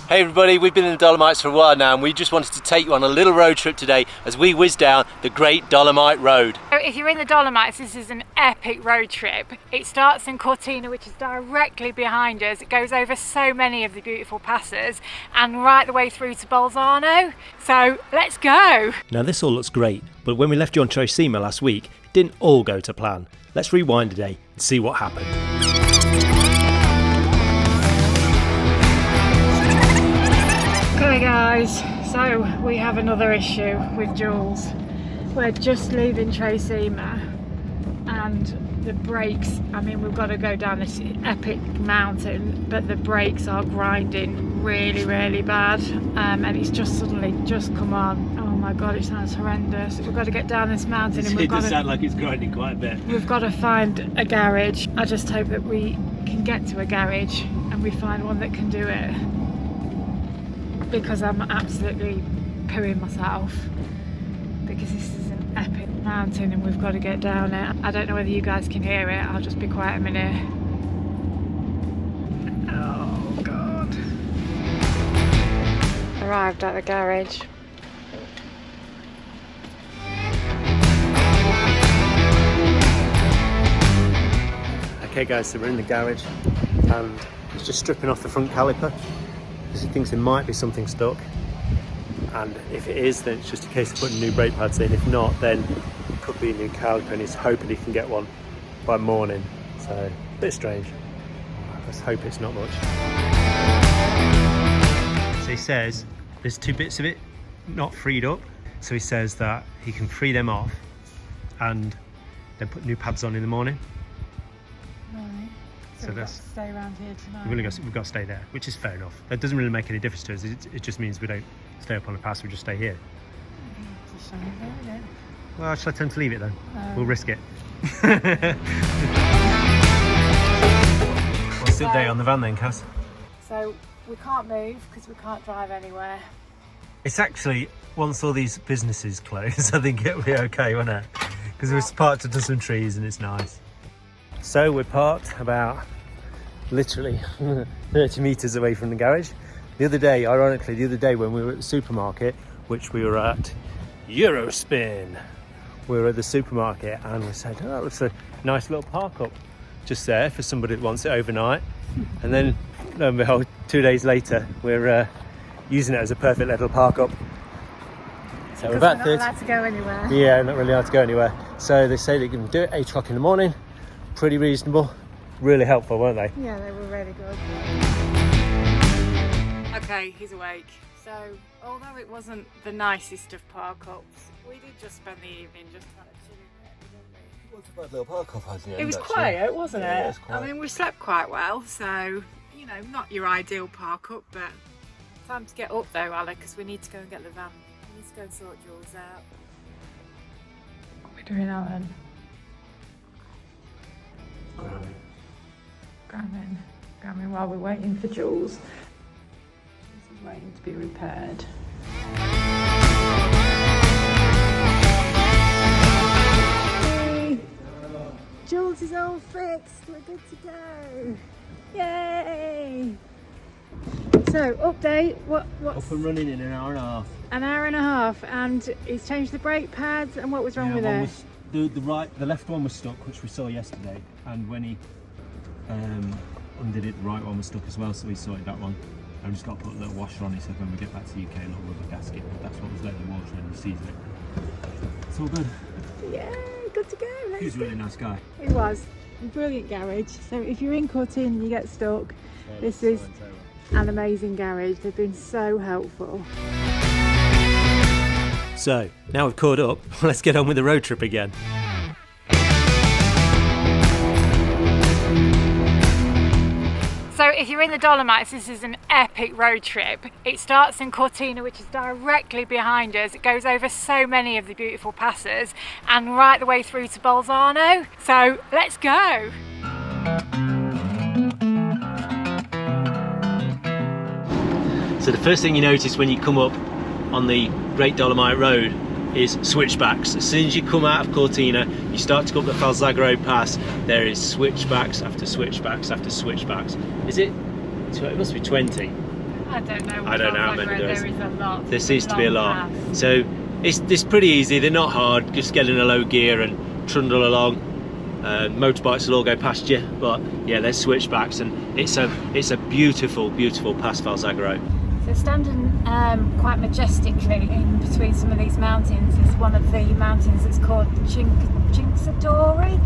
Hey everybody, we've been in the Dolomites for a while now and we just wanted to take you on a little road trip today as we whiz down the Great Dolomite Road. So if you're in the Dolomites, this is an epic road trip. It starts in Cortina, which is directly behind us. It goes over so many of the beautiful passes and right the way through to Bolzano. So let's go. Now this all looks great, but when we left you on Tre Cime last week, it didn't all go to plan. Let's rewind today and see what happened. Okay guys, so we have another issue with Jules. We're just leaving Tre Cime and the brakes, I mean we've got to go down this epic mountain, but the brakes are grinding really bad, and it's just suddenly just come on. Oh my god, it sounds horrendous. We've got to get down this mountain and It does sound like it's grinding quite a bit. We've got to find a garage. I just hope that we can get to a garage and we find one that can do it, because I'm absolutely pooing myself, because this is an epic mountain and we've got to get down it. I don't know whether you guys can hear it. I'll just be quiet a minute. Oh god. Arrived at the garage. Okay guys, so we're in the garage and it's just stripping off the front caliper because he thinks there might be something stuck, and if it is then it's just a case of putting new brake pads in. If not, then it could be a new caliper and he's hoping he can get one by morning. So a bit strange. Let's hope it's not much. So he says there's two bits of it not freed up, so he says that he can free them off and then put new pads on in the morning. So we've got to stay around here tonight. We've got to stay there, which is fair enough. That doesn't really make any difference to us. It just means we don't stay up on the pass, we just stay here. It's a shame, isn't it? Well, shall I tend to leave it then? We'll risk it. What's the update on the van then, Cass? So we can't move because we can't drive anywhere. It's actually, once all these businesses close, I think it'll be okay, won't it? Because we're parked under some trees and it's nice. So we're parked about literally 30 metres away from the garage. The other day, ironically, when we were at the supermarket, which we were at Eurospin, we were at the supermarket and we said, oh, that looks a nice little park up just there for somebody that wants it overnight. And then, lo and behold, 2 days later, we're using it as a perfect little park up. So we're about 30. We're not allowed to go anywhere. Yeah, not really allowed to go anywhere. So they say they can do it 8 o'clock in the morning. Pretty reasonable, really helpful, weren't they? Yeah, they were really good. Okay, he's awake. So, although it wasn't the nicest of park ups, we did just spend the evening just kind of chilling there, didn't we? It was a bad little park up, hasn't it? It was quiet, wasn't it? Yeah, it was quiet. I mean, we slept quite well, so, you know, not your ideal park up, but time to get up though, Alec, because we need to go and get the van. We need to go and sort Jules out. What are we doing, Alan? Gramming while we're waiting for Jules. This is waiting to be repaired. Hey, Jules is all fixed. We're good to go. Yay! So update. What's up and running in an hour and a half. An hour and a half, and he's changed the brake pads. And what was wrong with it? The left one was stuck, which we saw yesterday, and when he undid it, the right one was stuck as well, so we sorted that one. And we just got to put a little washer on it, so when we get back to the UK, a little rubber gasket. That's what was letting the water in and season it. It's all good. Yeah, good to go. He's a really nice guy. He was. A brilliant garage. So if you're in Cortina and you get stuck, this is an amazing garage. They've been so helpful. So, now we've caught up, let's get on with the road trip again. So if you're in the Dolomites, this is an epic road trip. It starts in Cortina, which is directly behind us. It goes over so many of the beautiful passes and right the way through to Bolzano. So let's go. So the first thing you notice when you come up on the Great Dolomite Road is switchbacks. As soon as you come out of Cortina, you start to go up the Falzagero Pass, there is switchbacks after switchbacks after switchbacks. Is it? It must be 20. I don't know. I don't know how many there is. There is a lot. There seems to be a lot. Pass. So it's pretty easy. They're not hard. Just get in a low gear and trundle along. Motorbikes will all go past you, but yeah, there's switchbacks, and it's a beautiful, beautiful pass, Falzagero. So standing quite majestically in between some of these mountains is one of the mountains that's called Cinque Torri.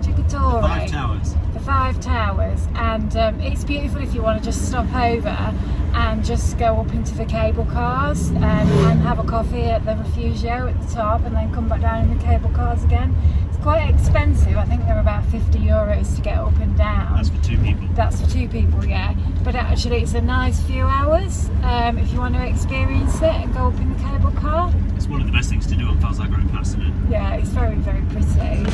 Cinque Torri. 5 towers. The 5 towers, and it's beautiful if you want to just stop over and just go up into the cable cars and have a coffee at the Refugio at the top, and then come back down in the cable cars again. It's quite expensive. I think they're about €50 to get up and down. That's for 2 people. That's for 2 people, yeah. But actually, it's a nice few hours if you want to experience it and go up in the cable car. It's one of the best things to do on Falzagero Pass, isn't it? Yeah, it's very, very pretty.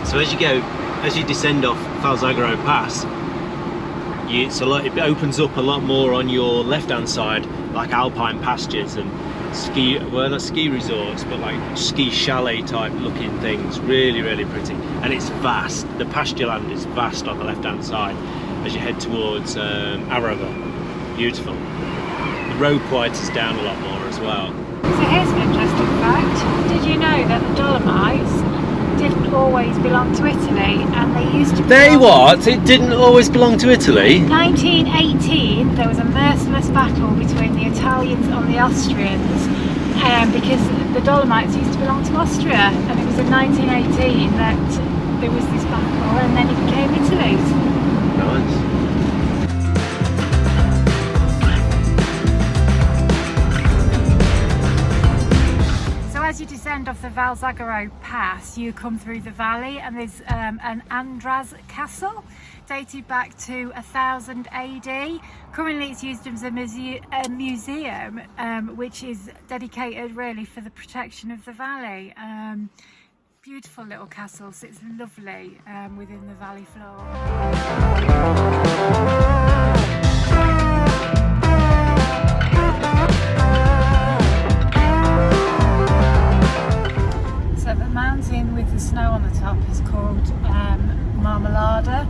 So as you descend off Falzagero Pass, it opens up a lot more on your left-hand side, like alpine pastures and not ski resorts, but like ski chalet type looking things. Really, really pretty, and it's vast. The pasture land is vast on the left-hand side as you head towards Arabba. Beautiful. The road quietens down a lot more as well. So here's an interesting fact. Did you know that the Dolomites didn't always belong to Italy, and they used to It didn't always belong to Italy? In 1918 there was a merciless battle between the Italians and the Austrians because the Dolomites used to belong to Austria, and it was in 1918 that there was this battle, and then it became Italy's. Nice. As you descend off the Falzagero Pass, you come through the valley, and there's an Andraz Castle dated back to 1000 AD. Currently it's used as a museum which is dedicated really for the protection of the valley. Beautiful little castle, sits lovely within the valley floor. So the mountain with the snow on the top is called Marmolada,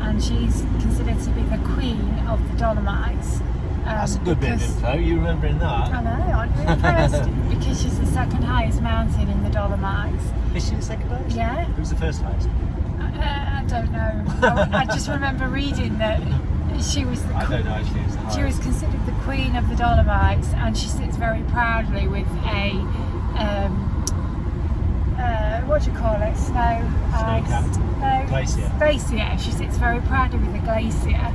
and she's considered to be the queen of the Dolomites. That's a good bit of info, you remembering that? I know, I'm really impressed because she's the second highest mountain in the Dolomites. Is she the second highest? Yeah. Who's the first highest? I don't know. I just remember reading that she was the I don't know if she was the highest. She was considered the queen of the Dolomites, and she sits very proudly with a what do you call it? Snow-capped? No, Glacier. Glacier. She sits very proudly with a glacier.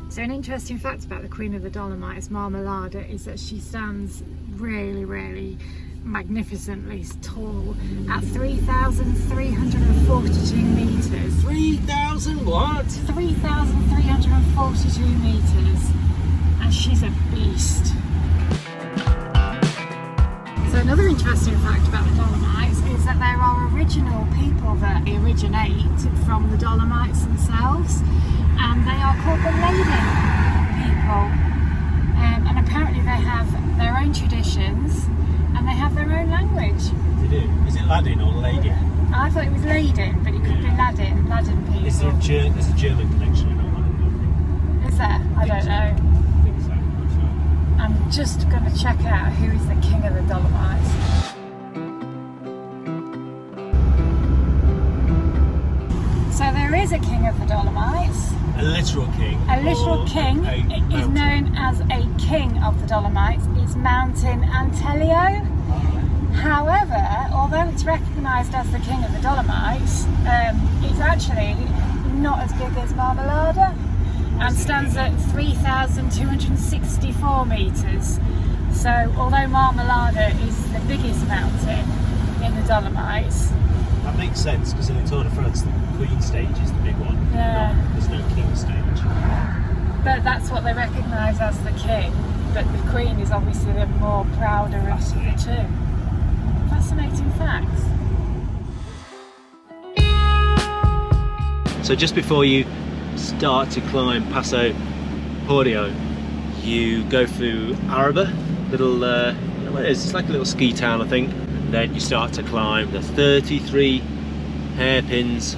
So an interesting fact about the Queen of the Dolomites, Marmolada, is that she stands really, really magnificently tall at 3,342 metres. 3,000 what? 3,342 metres. And she's a beast. So another interesting fact about the Dolomites is that there are original people that originate from the Dolomites themselves, and they are called the Lady people. And apparently they have their own traditions and they have their own language. They do. Is it Ladin or Lady? I thought it was Leiden, but it could be Ladin people. Is there there's a German connection in all that? Is there? I don't know. I think so. I'm sure. I'm just going to check out who is the king of the Dolomites. So there is a king of the Dolomites. A literal king. A literal king is known as a king of the Dolomites. It's Mountain Antelio. However, although it's recognised as the king of the Dolomites, it's actually not as big as Marmolada and stands at 3,264 metres. So although Marmolada is the biggest mountain in the Dolomites, that makes sense, because in the Tour de France the Queen stage is the big one. Yeah. There's no King stage. but that's what they recognise as the king. But the Queen is obviously the more prouder of the two. Fascinating facts. So just before you start to climb Passo Pordoi, you go through Arabba, it's like a little ski town, I think. And then you start to climb the 33 hairpins.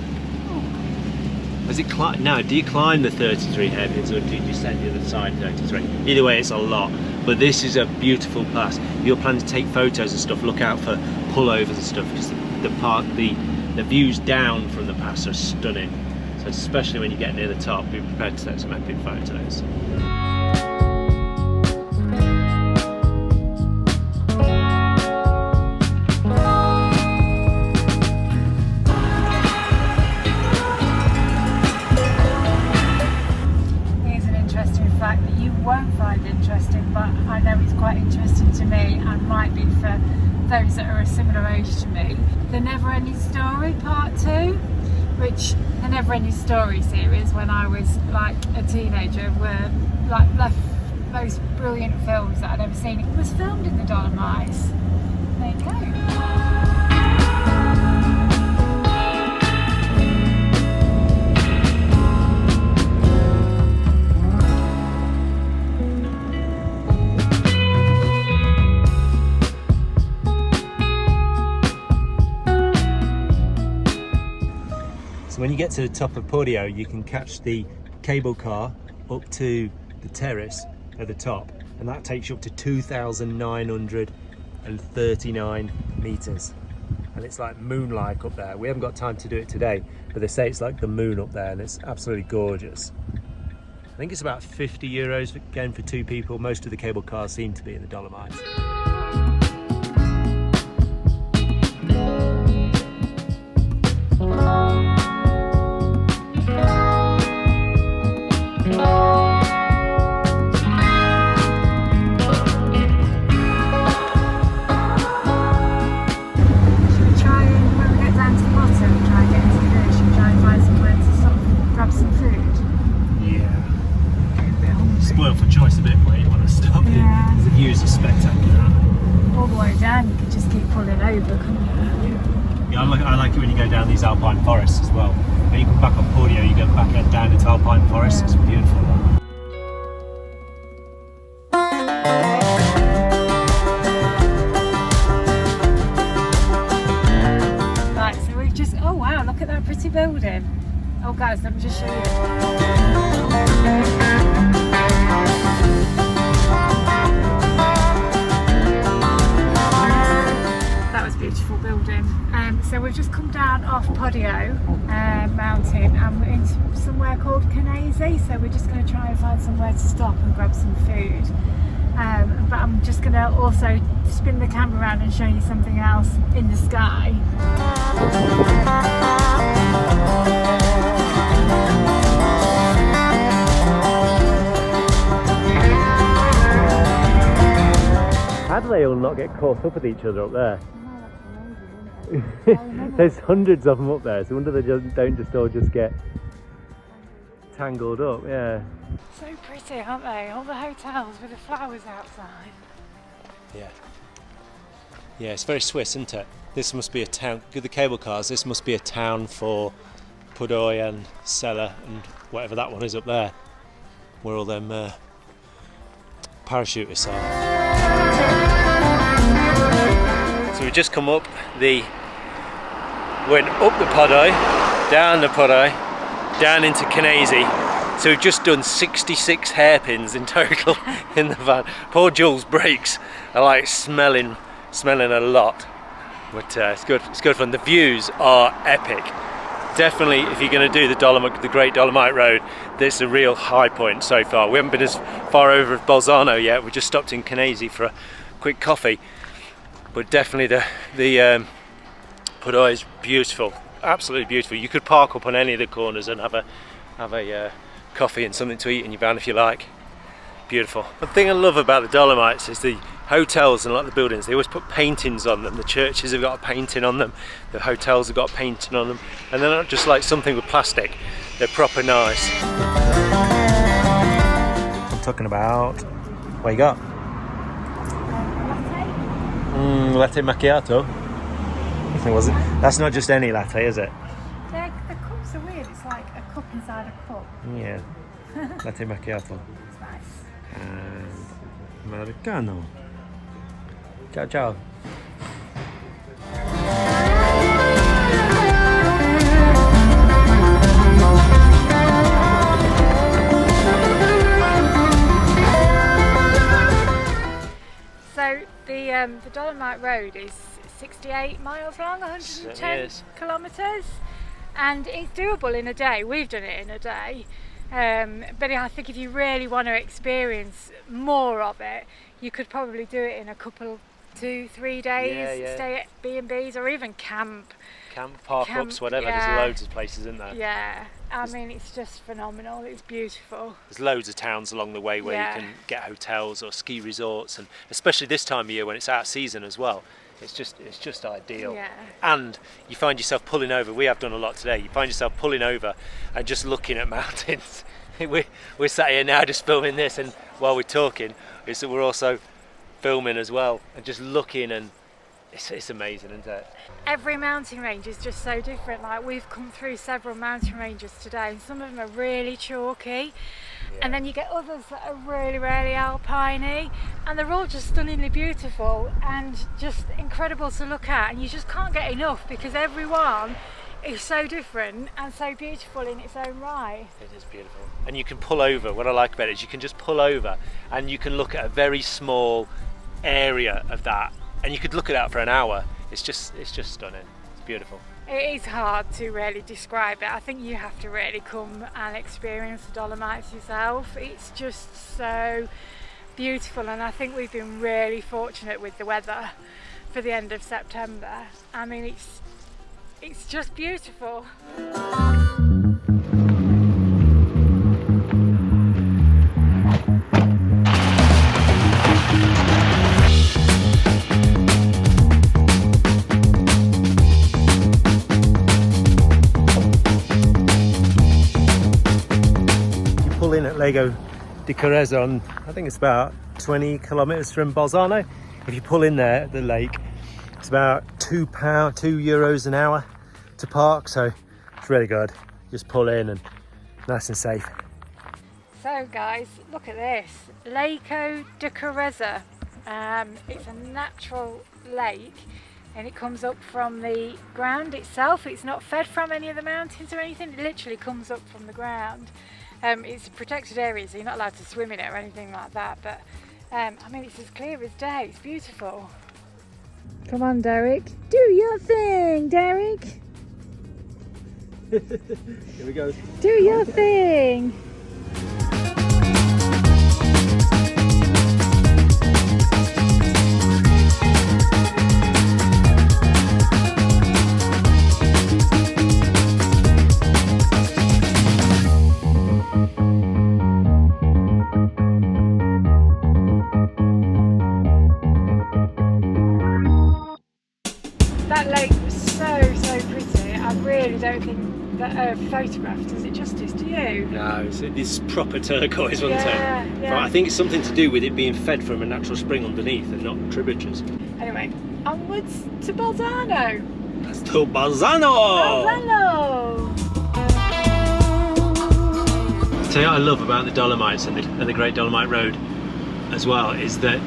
Is it now, do you climb the 33 hairpins or do you descend the other side 33? Either way, it's a lot. But this is a beautiful pass. If you're planning to take photos and stuff, look out for pullovers and stuff, because the views down from the pass are stunning. So especially when you get near the top, be prepared to take some epic photos. I know it's quite interesting to me and might be for those that are a similar age to me. The Never Ending Story Part 2, which the Never Ending Story series when I was like a teenager were like the most brilliant films that I'd ever seen. It was filmed in the Dolomites. There you go. So when you get to the top of Pordoi, you can catch the cable car up to the terrace at the top, and that takes you up to 2,939 meters, and it's like moon-like up there. We haven't got time to do it today, but they say it's like the moon up there, and it's absolutely gorgeous. I think it's about €50 again for 2 people. Most of the cable cars seem to be in the Dolomites. Spoiled for choice a bit where you want to stop. Yeah. The views are spectacular, aren't they? All the way down, you could just keep pulling over, couldn't you? Yeah, I like it when you go down these alpine forests as well. When you come back on Pordoi, you go back down into alpine forests. It's beautiful. Right, so we've just, oh wow, look at that pretty building. Oh guys, let me just show you. Beautiful building. So we've just come down off Pordoi mountain and we're in somewhere called Canazei, so we're just going to try and find somewhere to stop and grab some food, but I'm just going to also spin the camera around and show you something else in the sky. How do they all not get caught up with each other up there? There's hundreds of them up there, so I wonder they don't just all just get tangled up. Yeah. So pretty, aren't they? All the hotels with the flowers outside. Yeah. Yeah, it's very Swiss, isn't it? This must be a town. With the cable cars, this must be a town for Pordoi and Sella and whatever that one is up there, where all them parachutists are. So we just come up went up the Pordoi, down the Pordoi, down into Canazei. So we've just done 66 hairpins in total in the van. Poor Jules' brakes are like smelling a lot, but it's good fun. The views are epic. Definitely, if you're going to do the Great Dolomite Road, this is a real high point so far. We haven't been as far over as Bolzano yet. We just stopped in Canazei for a quick coffee. But definitely the Pordoi is beautiful, absolutely beautiful. You could park up on any of the corners and have a coffee and something to eat in your van if you like. Beautiful. The thing I love about the Dolomites is the hotels and like the buildings. They always put paintings on them. The churches have got a painting on them. The hotels have got a painting on them, and they're not just like something with plastic. They're proper nice. I'm talking about what you got. Latte macchiato? Was it? That's not just any latte, is it? The cups are weird. It's like a cup inside a cup. Yeah. Latte macchiato. It's nice. And Americano. Ciao ciao. Dolomite Road is 68 miles long, 110 kilometres, and it's doable in a day. We've done it in a day, but I think if you really want to experience more of it, you could probably do it in a couple, 2-3 days. Stay at B&Bs or even camp, park-ups, whatever. There's loads of places in there. Yeah, I mean, it's just phenomenal. It's beautiful. There's loads of towns along the way where you can get hotels or ski resorts, and especially this time of year when it's out of season as well, it's just ideal. Yeah. And you find yourself pulling over. We have done a lot today. You find yourself pulling over and just looking at mountains. We're sat here now just filming this, and while we're talking, we're also filming as well and just looking, and it's amazing, isn't it? Every mountain range is just so different. Like, we've come through several mountain ranges today, and some of them are really chalky, and then you get others that are really, really alpine-y, and they're all just stunningly beautiful and just incredible to look at, and you just can't get enough because every one is so different and so beautiful in its own right. It is beautiful. And you can pull over. What I like about it is you can just pull over and you can look at a very small area of that, and you could look at that for an hour. It's just stunning. It's beautiful. It is hard to really describe it. I think you have to really come and experience the Dolomites yourself. It's just so beautiful, and I think we've been really fortunate with the weather for the end of September. I mean, it's just beautiful. In at Lago di Carezza, on, I think it's about 20 kilometres from Bolzano. If you pull in there at the lake, it's about €2 an hour to park, so it's really good. Just pull in and nice and safe. So guys, look at this, Lago di Carezza. It's a natural lake, and it comes up from the ground itself. It's not fed from any of the mountains or anything, it literally comes up from the ground. It's a protected area, so you're not allowed to swim in it or anything like that, but I mean, it's as clear as day. It's beautiful. Come on, Derek, do your thing, Derek. Here we go. Do your thing. That lake was so pretty. I really don't think that photograph does it justice, do you? No, it's proper turquoise, wasn't it? Yeah. But I think it's something to do with it being fed from a natural spring underneath and not tributaries. Anyway, onwards to Bolzano. That's to Bolzano! Bolzano! So what I love about the Dolomites and the Great Dolomite Road as well is that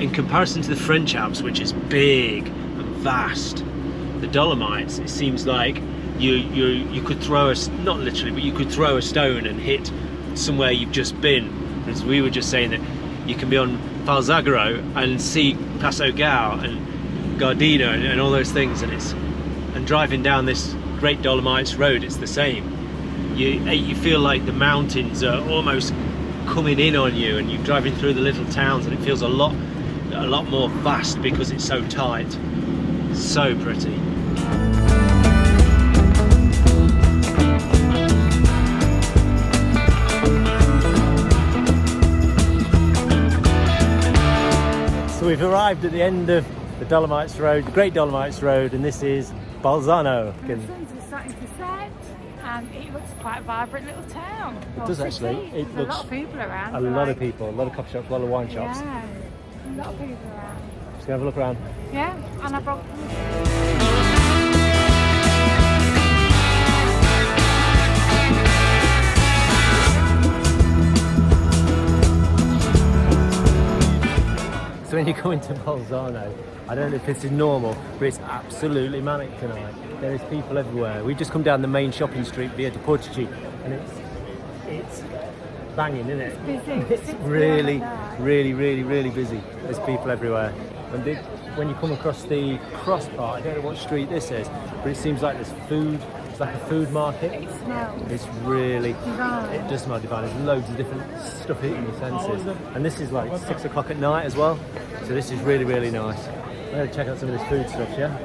in comparison to the French Alps, which is big and vast, the Dolomites, it seems like you could throw not literally, but you could throw a stone and hit somewhere you've just been. As we were just saying that you can be on Falzagero and see Passo Gao and Gardino and all those things, and driving down this Great Dolomites Road, it's the same. You feel like the mountains are almost coming in on you, and you're driving through the little towns, and it feels a lot more vast because it's so tight. So pretty. So we've arrived at the end of the Dolomites Road, the Great Dolomites Road, and this is Bolzano. The sun's starting to set, and it looks quite a vibrant little town. It does actually. There's a lot of people around. A lot of people, a lot of coffee shops, a lot of wine shops. Yeah, a lot of people around. Just gonna have a look around. Yeah, and I brought. So when you go into Bolzano, I don't know if this is normal, but it's absolutely manic tonight. There is people everywhere. We've just come down the main shopping street, Via de Portici, and it's banging, isn't it? It's busy. It's really busy. There's people everywhere. And when you come across the cross part, I don't know what street this is, but it seems like there's food. It's like a food market. It smells. It's really, divine. it does smell divine. There's loads of different stuff hitting your senses. And this is like 6 o'clock at night as well. So this is really, really nice. I'm going to check out some of this food stuff, yeah?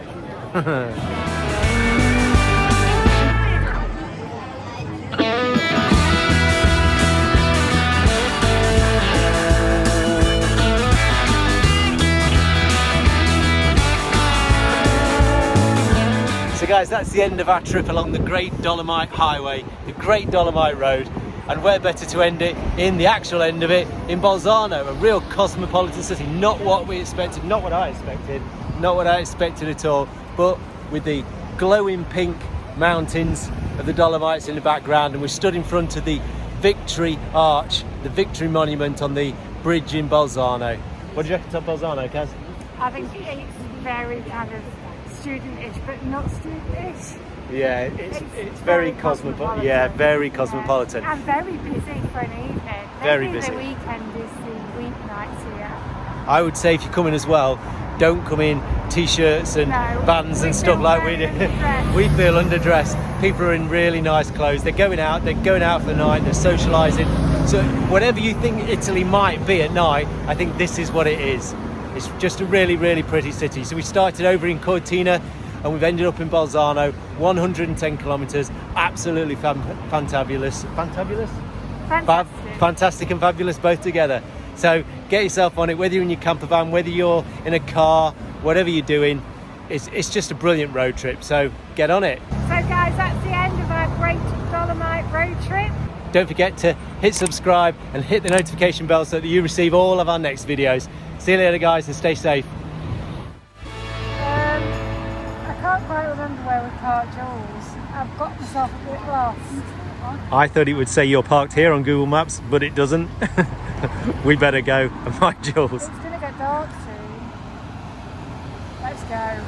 So guys, that's the end of our trip along the Great Dolomite Highway, the Great Dolomite Road, and where better to end it in the actual end of it in Bolzano, a real cosmopolitan city. Not what we expected, not what I expected at all, but with the glowing pink mountains of the Dolomites in the background, and we're stood in front of the Victory Arch, the Victory Monument on the bridge in Bolzano. What do you reckon of Bolzano, Kaz? I think it's very kind of studentish, but not studentish. Yeah, it's very cosmopolitan. Yeah, very cosmopolitan. And very busy for an evening. Very Maybe busy. The weekend is the weeknights here. I would say if you're coming as well, don't come in t-shirts and Vans and stuff like we do. We feel underdressed. People are in really nice clothes. They're going out for the night, they're socialising. So whatever you think Italy might be at night, I think this is what it is. It's just a really, really pretty city. So we started over in Cortina and we've ended up in Bolzano, 110 kilometres, absolutely fantabulous. Fantabulous? Fantastic and fabulous both together. So get yourself on it, whether you're in your camper van, whether you're in a car, whatever you're doing, it's just a brilliant road trip. So get on it. So guys, that's the end of our Great Dolomite road trip. Don't forget to hit subscribe and hit the notification bell so that you receive all of our next videos. See you later guys and stay safe. I can't quite remember where we parked Jules. I've got myself a bit lost. I thought it would say you're parked here on Google Maps, but it doesn't. We better go and find Jules. It's going to get dark soon. Let's go.